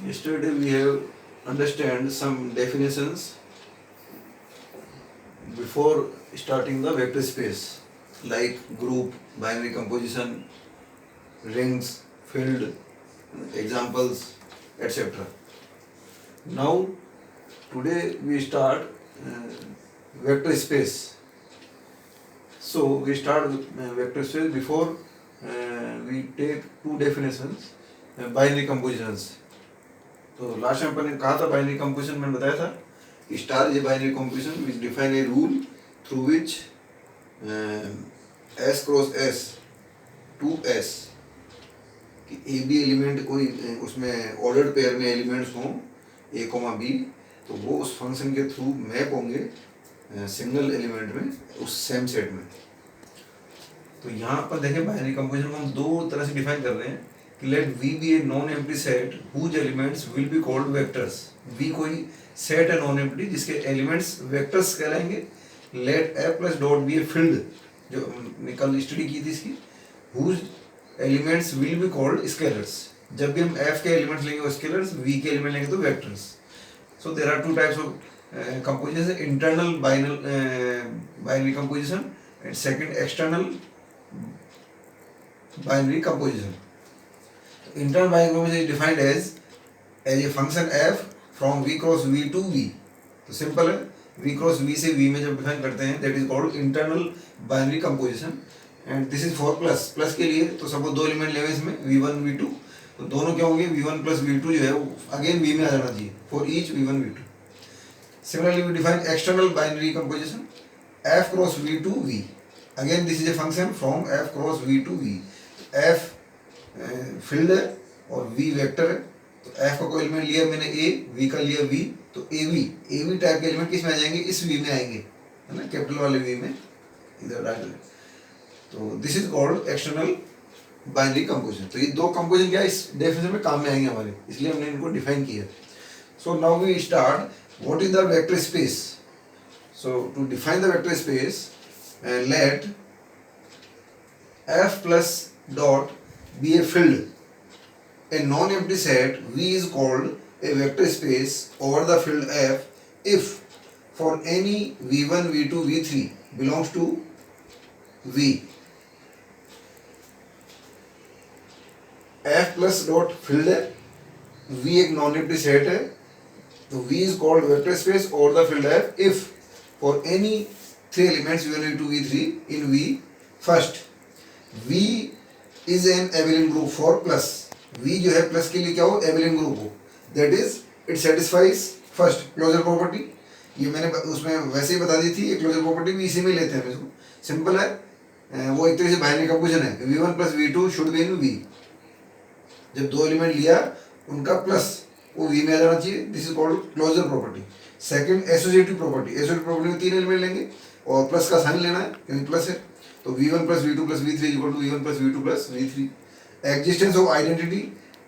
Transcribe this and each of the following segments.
Yesterday we have understand some definitions before starting the vector space like group, binary composition, rings, field, examples, etc. Now today we start vector space. So we start with vector space. Before we take two definitions, binary compositions. तो last time अपन ने कहा था binary composition मैंने बताया था कि star is a binary composition which define a rule through which S cross S to S कि ए बी एलिमेंट कोई उसमें ऑर्डर्ड पेयर में एलिमेंट्स हों ए कोमा बी, तो वो उस फंक्शन के थ्रू मैप होंगे सिंगल एलिमेंट में उस सेम सेट में। तो यहाँ पर देखें बाइनरी कंपोजिशन को हम दो तरह से डिफाइन कर रहे हैं कि late V be a non-empty set whose elements will be called vectors। V कोई सेट है नॉन एम्प्टी जिसके एलिमेंट्स वेक्टर्स कहलाएंगे। Let F plus dot be a field जो हमने कल स्टडी की थी इसकी, whose elements will be called scalars। जब भी हम F के एलिमेंट्स लेंगे वो स्केलर्स, V के एलिमेंट लेंगे तो vectors. So there are two types of composition, internal binary composition and second external binary composition। Internal binary composition is defined as a function f from v cross v to v। तो simple है, v cross v से v में जब define करते हैं that is called internal binary composition. And this is for plus, plus के लिए तो सपोज दो एलिमेंट ले इसमें v1 v2, तो दोनों क्या होंगे v1 प्लस v2 जो है वो अगेन v में आ जाना चाहिए for each v1 v2। Similarly we define external binary composition f cross v to v। Again this is a function from f cross v to v। f field है और v vector है, तो f का कोई element लिया मैंने a, v का लिया v, तो ab टाइप के एलिमेंट किस में आ जाएंगे, इस v में आएंगे, है ना, कैपिटल वाले v में इधर डाल दें। तो this is called external binary composition. तो ये दो कंपोजिशन क्या इस डेफिनेशन में काम में आएंगे हमारे, इसलिए हमने इनको डिफाइन किया। So now we start what is the vector space. So to define the vector space let f plus dot be a field, a non-empty set V is called a vector space over the field F if for any V1, V2, V3 belongs to V। F plus dot field है, V एक non-empty set है, तो V is called vector space over the field F if for any three elements V1, V2, V3 in V first V is an abelian group for plus। V जो है plus के लिए क्या हो, abelian group हो, that is it satisfies first closure property। ये मैंने उसमें वैसे ही बता दी थी, ये closure property भी इसी में लेते हैं इसको, सिंपल है। वो एक तरह से बाइनरी कंपोजिशन है, v1 plus v2 should be in v। जब दो एलिमेंट लिया उनका प्लस वो v में आ जाना चाहिए, this is called closure property. Second associative property, associative property में तीन एलिमेंट लेंगे और प्लस का साइन लेना है क्योंकि प्लस है, तो v1 plus v2 plus v3 equal to v1 plus v2 plus v3। Existence of identity,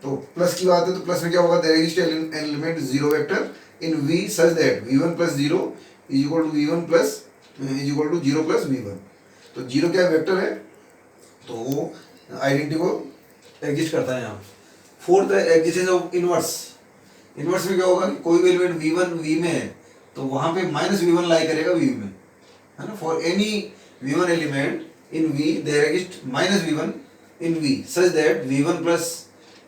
तो प्लस की बात है तो प्लस में क्या होगा, there exist an element zero vector in v such that v1 plus 0 is equal to v1 plus is equal to 0 plus v1। तो zero क्या वेक्टर है, तो वो आइडेंटिटी को एग्जिस्ट करता है यहाँ। फोर्थ है एग्जिस्टेंस ऑफ इनवर्स। इनवर्स में क्या होगा कि कोई भी एलिमेंट v1 v में है तो वहाँ पे माइनस v1 लाई करेगा v में, है ना। For any v1 element in V there exists minus v1 in V such that v1 plus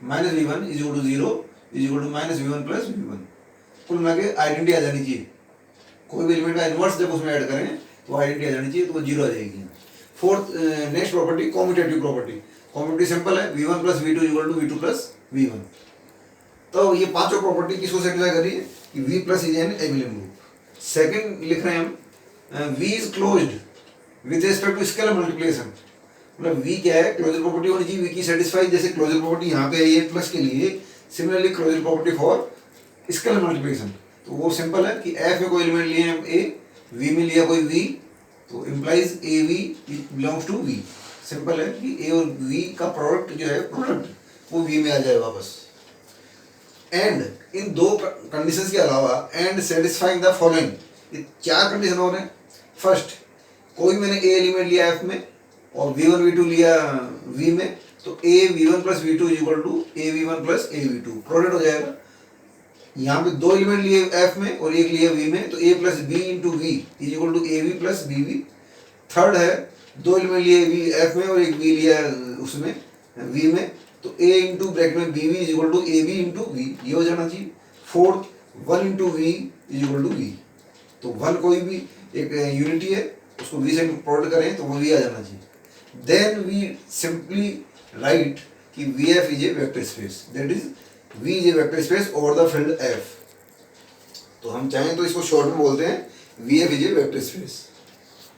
minus v1 is equal to 0 is equal to minus v1 plus v1। कुल मिला के identity आ जानी चाहिए, कोई भी एलिमेंट का इनवर्स जब उसमें ऐड करें तो आइडेंटिटी आ जानी चाहिए, तो वो जीरो आ जाएगी। Fourth next property commutative property. Commutative simple है, v1 plus v2 equal to v2 plus v1। तो ये पांचों प्रॉपर्टी किसको सेटिस्फाई कर रही है कि v plus is an abelian group. Second लिख रहे हैं हम v is closed with respect to scalar multiplication. मतलब v क्या है, क्लोजर प्रॉपर्टी होनी चाहिए v की सेटिस्फाई, जैसे क्लोजर प्रॉपर्टी यहाँ पे आई है प्लस के लिए, similarly closure property for scalar multiplication. तो वो सिंपल है कि f में कोई एलिमेंट लिए हम a, v में लिया कोई v, तो implies A V belongs to v। Simple है कि a और v का प्रोडक्ट जो है प्रोडक्ट वो v में आ जाए वापस। एंड इन दो कंडीशंस के अलावा एंड सेटिस्फाइंग द फॉलोइंग, ये चार कंडीशन हो रहे हैं। फर्स्ट, कोई मैंने a एलिमेंट लिया f में और v1 v2 लिया v में, तो a v1 plus v2 is equal to a v1 plus a v2 product हो जाएगा। यहाँ पे दो एलिमेंट लिए एफ में और एक लिए वी में, तो a plus b into we is equal to A v plus b v. Third है, दो एलिमेंट लिए वी एफ में और एक वी लिया उसमें वी में, तो ए इंटू ब्रैकेट में B V is equal to A V into V, ये हो जाना चाहिए। Fourth, one into we is equal to V, तो वन कोई भी एक यूनिटी है, उसको वी से प्रोडक्ट करें तो वो वी आ जाना चाहिए। देन वी सिंपली राइट कि V F is a vector space, that is V is a vector space over the field F. तो हम चाहें तो इसको शॉर्ट में बोलते हैं V F is a vector space,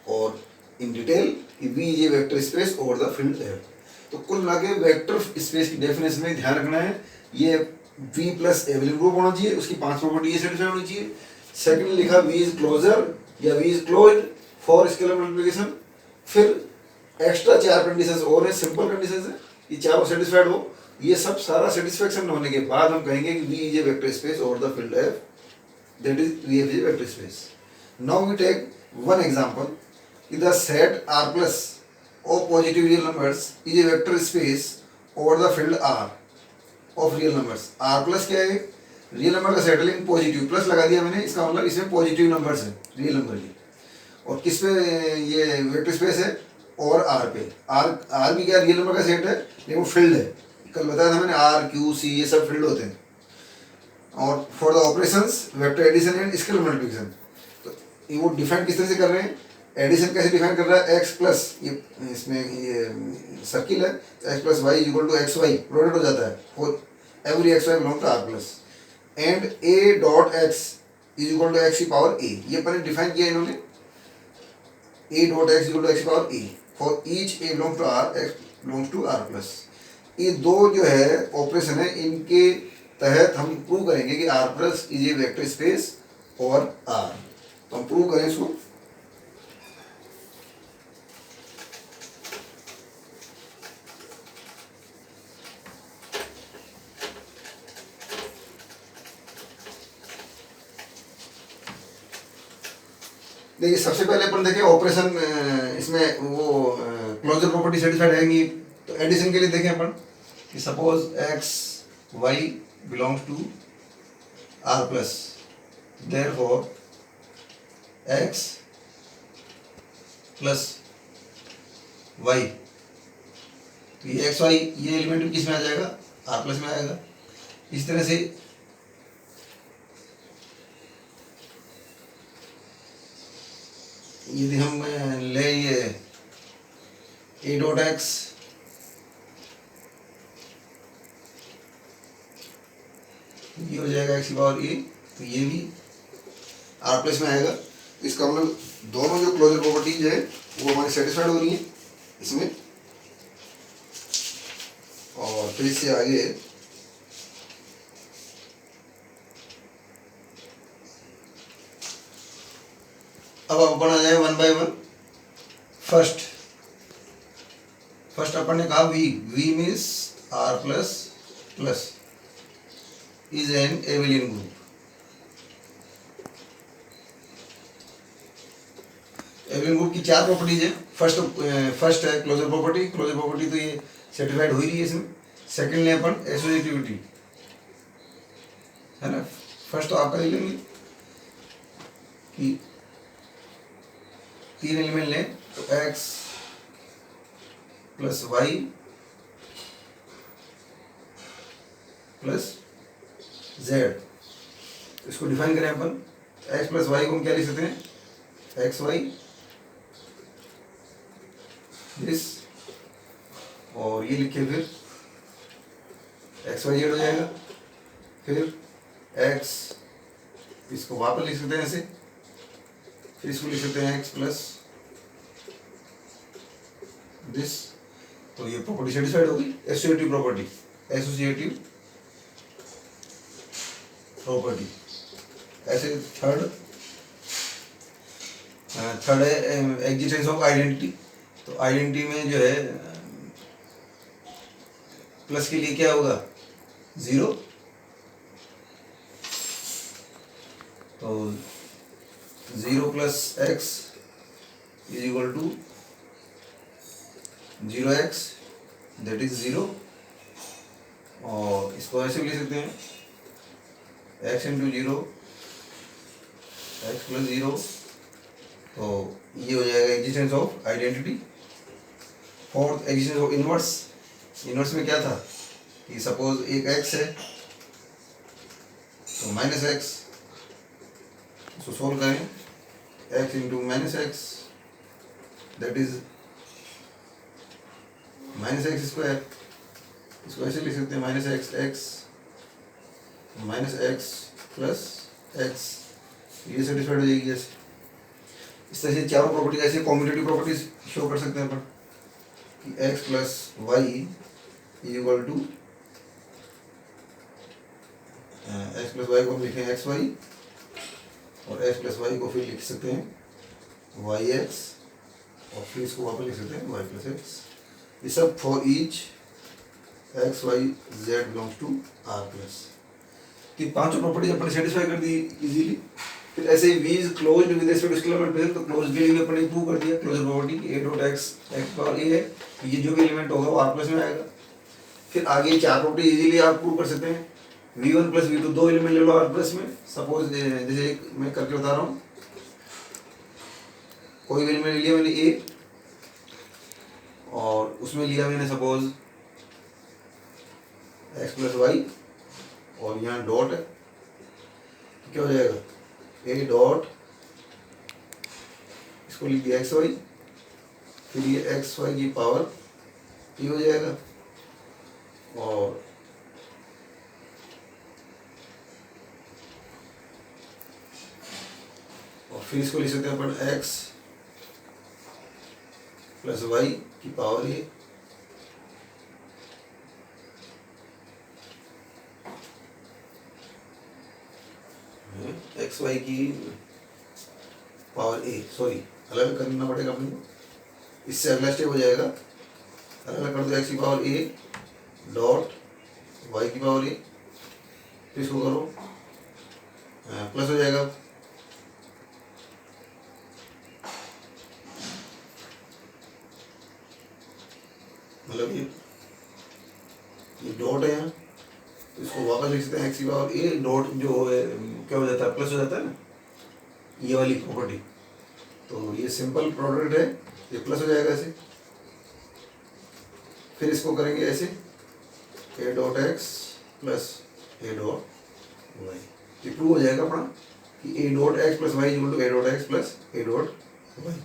और इन डिटेल कि V is a vector space over the field F. तो कुल मिला के वेक्टर स्पेस की डेफिनेशन में ध्यान रखना है, ये वी प्लस एवेलेबल ग्रुप होना चाहिए, उसकी 5 प्रॉपर्टी ये सेटिस्फाई होनी चाहिए। सेकंड लिखा वी इज क्लोजर या V is closed for scalar multiplication. फिर एक्स्ट्रा 4 कंडीशंस और है, सिंपल कंडीशंस है, ये चारों सेटिस्फाइड हो। ये सब सारा सेटिस्फेक्शन होने के बाद हम कहेंगे कि V is a vector space over the field F, that is V is a vector space. Now we take one example, the set R plus of positive real numbers is a vector space over the field R of real numbers। R plus क्या है, real number का set है लेकिन positive, plus लगा दिया मैंने, इसका मतलब इसमें पॉजिटिव नंबर्स है रियल नंबर की। और किस पे ये वेक्टर स्पेस है, और R पे। R भी क्या रियल नंबर का सेट है लेकिन वो फील्ड है, कल बताया था मैंने, R Q C ये सब फील्ड होते हैं। और for the operations vector addition and scalar multiplication, तो ये वो डिफाइन किस तरह से कर रहे हैं, एडिशन कैसे डिफाइन कर रहा है, एक्स प्लस, ये इसमें ये सर्किल है, x plus Y equal to x y product हो जाता है for every x y belong to R plus, and a dot x is equal to x की पावर ए, ये पर डिफाइन किया इन्होंने, a dot x equal to x की power a for each a belong to R, x belongs to R plus. ये दो जो है ऑपरेशन है, इनके तहत हम प्रूव करेंगे कि R plus is a vector space और आर। तो हम प्रूव करें इसको। देखिए सबसे पहले अपन देखें ऑपरेशन, इसमें वो क्लोजर प्रॉपर्टी सेटिस्फाइड रहेंगी। तो एडिशन के लिए देखें अपन कि suppose X Y belongs to R plus, therefore X plus Y, तो ये एक्स वाई ये एलिमेंट किस में आ जाएगा, आर प्लस में आएगा। इस तरह से यदि हम ले ये ए डॉट एक्स ये हो जाएगा एक्स की पावर ए, तो ये भी आर प्लस में आएगा। इसका मतलब दोनों जो क्लोजर प्रॉपर्टीज है वो हमारी सेटिस्फाइड हो रही है इसमें। और फिर इससे आगे अब अपन आ जाए वन बाय वन। फर्स्ट अपन ने कहा V means R plus plus is an abelian group. Abelian group की 4 प्रॉपर्टीज है। फर्स्ट है क्लोजर प्रॉपर्टी तो ये सेटिस्फाइड हो ही रही है इसमें। सेकंड ले अपन एसोसिएटिविटी, है ना। फर्स्ट तो आपका ले लेंगे कि 3 एलिमेंट लें तो x plus Y plus Z, इसको डिफाइन करें अपन। x प्लस वाई को हम क्या लिख सकते हैं, एक्स वाई दिस, और ये लिखे फिर एक्स वाई जेड हो जाएगा। फिर x इसको वापस लिख सकते हैं ऐसे, फिर इसको लिख सकते हैं एक्स प्लस दिस, तो ये प्रॉपर्टी सेटिस्फाइड होगी। एसोसिएटिव प्रॉपर्टी ऐसे थर्ड है एग्जिस्टेंस ऑफ आइडेंटिटी। तो आइडेंटिटी में जो है प्लस के लिए क्या होगा 0, तो 0 plus X is equal to 0x, that is 0। और इसको ऐसे भी लिख सकते हैं x इंटू 0 x प्लस 0, तो ये हो जाएगा existence of identity. Fourth existence of inverse. Inverse में क्या था कि सपोज एक x है तो माइनस एक्स, इसको सोल्व करें, x into minus x that is minus x square. इसको ऐसे लिख सकते हैं minus x x minus x plus X, ये सेटिस्फाइड हो जाएगी ऐसे। इस तरह से चारों प्रॉपर्टी ऐसे कॉम्यूटेटिव प्रॉपर्टीज शो कर सकते हैं अपन कि X plus Y is equal to X plus Y को हम लिखें एक्स वाई, और एक्स प्लस वाई को फिर लिख सकते हैं वाई एक्स, और फिर इसको वापस लिख सकते हैं वाई प्लस एक्स। ये सब for each X Y Z belongs to R plus. कि पांचों प्रॉपर्टीज अपन सेटिस्फाई कर दी इजीली। फिर ऐसे ही v is closed with respect to scalar multiple, तो क्लोज के लिए अपन ने प्रूव कर दिया closure property a dot x x power a है, ये जो भी एलिमेंट होगा वो r प्लस में आएगा। फिर आगे चार प्रॉपर्टी इजीली आप प्रूव कर सकते हैं। v1 प्लस v2 दो एलिमेंट ले लो r प्लस में, सपोज जैसे एक मैं करके बता रहा हूँ, कोई एलिमेंट ले लिया मैंने a और उसमें लिया मैंने सपोज x प्लस वाई, और यहाँ डॉट है, तो क्या हो जाएगा a डॉट, इसको लिख दिया एक्स वाई, फिर ये एक्स वाई की पावर p हो जाएगा, और फिर इसको लिख सकते हैं अपन x प्लस वाई की पावर a, एक्स वाई की पावर a, सॉरी अलग करना पड़ेगा अपने को, इससे अगला स्टेप हो जाएगा, अलग कर दो x की पावर a डॉट y की पावर a, फिर इसको करो प्लस हो जाएगा, मतलब ये डॉट है यहाँ, तो इसको वापस लिख सकते हैं एक्स की पावर ए डॉट, जो है क्या हो जाता है प्लस हो जाता है ना, ये वाली प्रॉपर्टी, तो ये सिंपल प्रोडक्ट है, ये प्लस हो जाएगा ऐसे। फिर इसको करेंगे ऐसे a dot X plus a dot Y, ये प्रूव हो जाएगा अपना कि a dot X plus Y equal to a dot X plus a dot Y.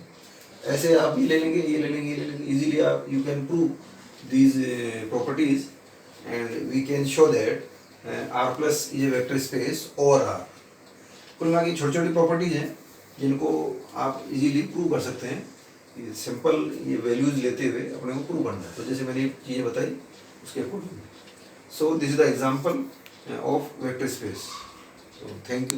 ऐसे आप ये ले लेंगे, ये ले लेंगे, ये ले लेंगे, इजीली आप you can prove these properties and we can show that R plus is a vector space over R। कुल मिला के छोटी छोटी प्रॉपर्टीज हैं जिनको आप इजीली प्रूव कर सकते हैं, ये सिंपल ये वैल्यूज लेते हुए अपने को प्रूव करना है। तो जैसे मैंने चीज़ें बताई उसके according, so this is the example of vector space. So thank you.